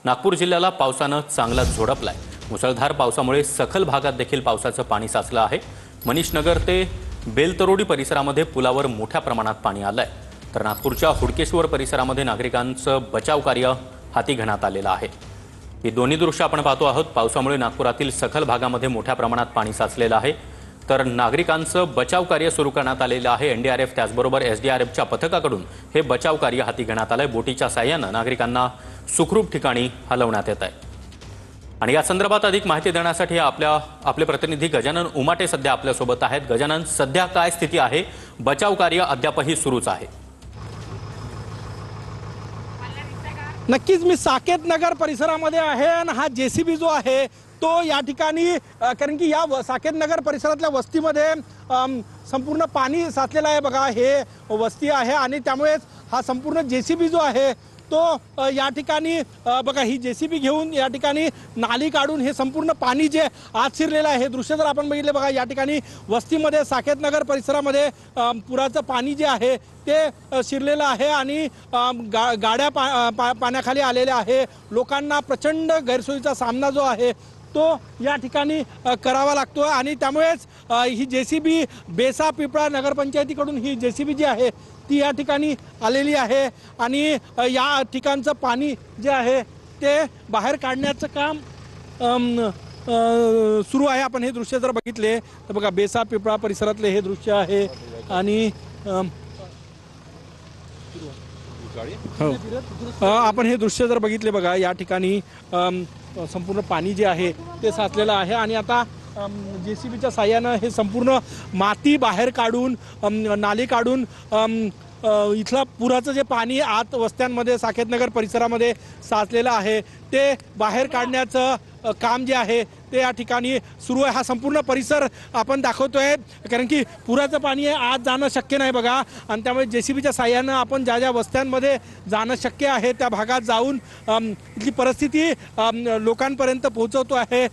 नागपूर जिल्ह्याला पावसानं चांगलाच झोडपलाय। मुसळधार पावसामुळे सखल भागात देखील पावसाचं पाणी साचलं आहे। मनीषनगर ते बेलतरोडी परिसरामध्ये पुलावर मोठ्या प्रमाणात पाणी आलंय, तर नागपूरच्या हुडकेश्वर परिसरामध्ये नागरिकांचं बचाव कार्य हाती घेण्यात आलेलं आहे। ही दोन्ही दृश्य आपण पाहतो आहोत। पावसामुळे नागपुरातील सखल भागामध्ये मोठ्या प्रमाणात पाणी साचलेलं आहे, तर नागरिकांचं बचाव कार्य सुरू करण्यात आलेलं आहे। एनडीआरएफ त्याचबरोबर एसडीआरएफच्या पथकाकडून हे बचाव कार्य हाती घेण्यात आलंय। बोटीच्या साहाय्याने नागरिकांना सुखरूप ठिकाणी हलवण्यात येत आहे। आणि या संदर्भात अधिक माहिती देण्यासाठी आपले प्रतिनिधी गजानन उमाटे सध्या आपल्या सोबत आहेत। गजानन, सध्या काय स्थिती आहे? बचाव कार्य अद्यापही सुरूच आहे? नक्कीच मी साकेत नगर परिसरामध्ये आहे आणि हा जेसीबी जो आहे तो या ठिकाणी, कारण की या साकेत नगर परिसरातल्या वस्तीमध्ये संपूर्ण पाणी साचलेलं आहे। बघा, हे वस्ती आहे आणि त्यामुळेच हा संपूर्ण जेसीबी जो आहे तो या ठिकाणी, बघा, ही जेसीबी घेऊन या ठिकाणी नाली काढून हे संपूर्ण पाणी जे आत शिरलेलं आहे, हे दृश्य जर आपण बघितले, बघा, या ठिकाणी वस्तीमध्ये साकेत नगर परिसरामध्ये पुराचं पाणी जे आहे ते शिरलेलं आहे आणि गाड्या पाण्याखाली आलेल्या आहे। लोकांना प्रचंड गैरसोयीचा सामना जो आहे तो या ठिकाणी करावा लागतो आणि त्यामुळेच ही जेसीबी बेसा पिपळा नगरपंचायतीकडून ही जेसीबी जी आहे ती या ठिकाणी आलेली आहे आणि या ठिकाणचं पाणी जे आहे ते बाहेर काढण्याचं काम सुरू आहे। आपण हे दृश्य जर बघितले तर बघा, बेसा पिपळा परिसरातले हे दृश्य आहे आणि आपण हे दृश्य जर बघितले, बघा, या ठिकाणी संपूर्ण पाणी जे आहे ते साचलेलं आहे आणि आता जेसीबीच्या साहाय्यानं हे संपूर्ण माती बाहेर काढून, नाली काढून इथला पुराचं जे पाणी आत वस्त्यांमध्ये साकेतनगर परिसरामध्ये साचलेलं आहे ते बाहेर काढण्याचं काम जे आहे ते या ठिकाणी सुरू आहे। हा संपूर्ण परिसर आपण दाखवतोय, कारण की पुराचं पाणी आत जाणं शक्य नाही, बघा, आणि त्यामुळे जेसीबीच्या साहाय्यानं आपण ज्या ज्या वस्त्यांमध्ये जाणं शक्य आहे त्या भागात जाऊन इथली परिस्थिती लोकांपर्यंत पोहोचवतो आहे।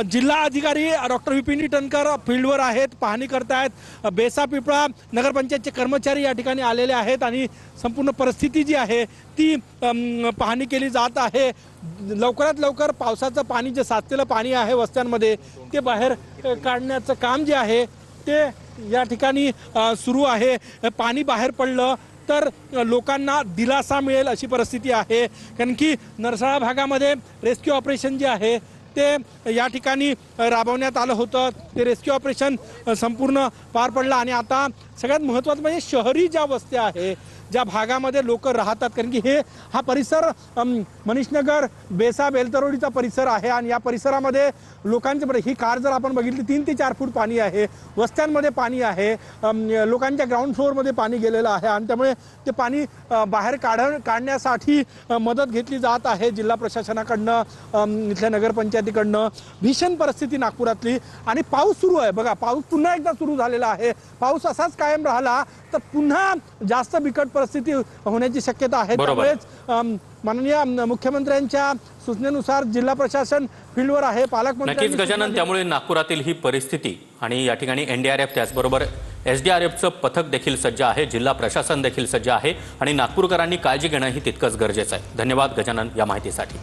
जिल्हा अधिकारी डॉक्टर विपिन ईटनकर फील्डवर आहेत, पाहणी करतायत। बेसा पिपळा नगरपंचायतचे कर्मचारी या ठिकाणी आलेले आहेत आणि संपूर्ण परिस्थिती जी आहे ती पाहणी केली जात आहे। लवकरात लवकर पावसाचं पाणी, जे साचलेलं पाणी आहे वस्त्यांमध्ये, ते बाहेर काढण्याचं काम जे आहे ते या ठिकाणी सुरू आहे। पाणी बाहेर पडलं तर लोकांना दिलासा मिळेल अशी परिस्थिती आहे, कारण की नरसाळा भागामध्ये रेस्क्यू ऑपरेशन जे आहे ते या ठिकाणी राबवण्यात आलं होतं। ते रेस्क्यू ऑपरेशन संपूर्ण पार पडलं आणि आता सगळ्यात महत्त्वाचं म्हणजे शहरी ज्या वस्त्या आहे, ज्या भागामध्ये लोक राहतात, कारण की हा परिसर मनीषनगर बेसा बेलतरोडीचा परिसर आहे आणि या परिसरामध्ये लोकांचे, ही कार जर आपण बघितली 3 ते 4 फूट पाणी आहे, वस्त्यांमध्ये पाणी आहे, लोकांच्या ग्राउंड फ्लोअरमध्ये पाणी गेलेलं आहे आणि त्यामुळे ते पाणी बाहेर काढण्यासाठी मदत घेतली जात आहे जिल्हा प्रशासनाकडनं, इथल्या नगरपंचायतीकडनं। भीषण परिस्थिती नागपुरातली आणि पाऊस सुरू आहे, बघा, पाऊस पुन्हा एकदा सुरू झालेला आहे। पाऊस असाच कायम राहिला तर पुन्हा जास्त बिकट परिस्थिती होण्याची शक्यता आहे। त्यामुळेच माननीय मुख्यमंत्र्यांच्या सूचनेनुसार जिल्हा प्रशासन फील्डवर आहे, पालकमंत्री। नक्कीच गजानन, त्यामुळे नागपुरातील ही परिस्थिती आणि या ठिकाणी एनडीआरएफ त्याचबरोबर एसडीआरएफचं पथक देखील सज्ज आहे, जिल्हा प्रशासन देखील सज्ज आहे आणि नागपूरकरांनी काळजी घेणं ही तितकंच गरजेचं आहे। धन्यवाद गजानन या माहितीसाठी।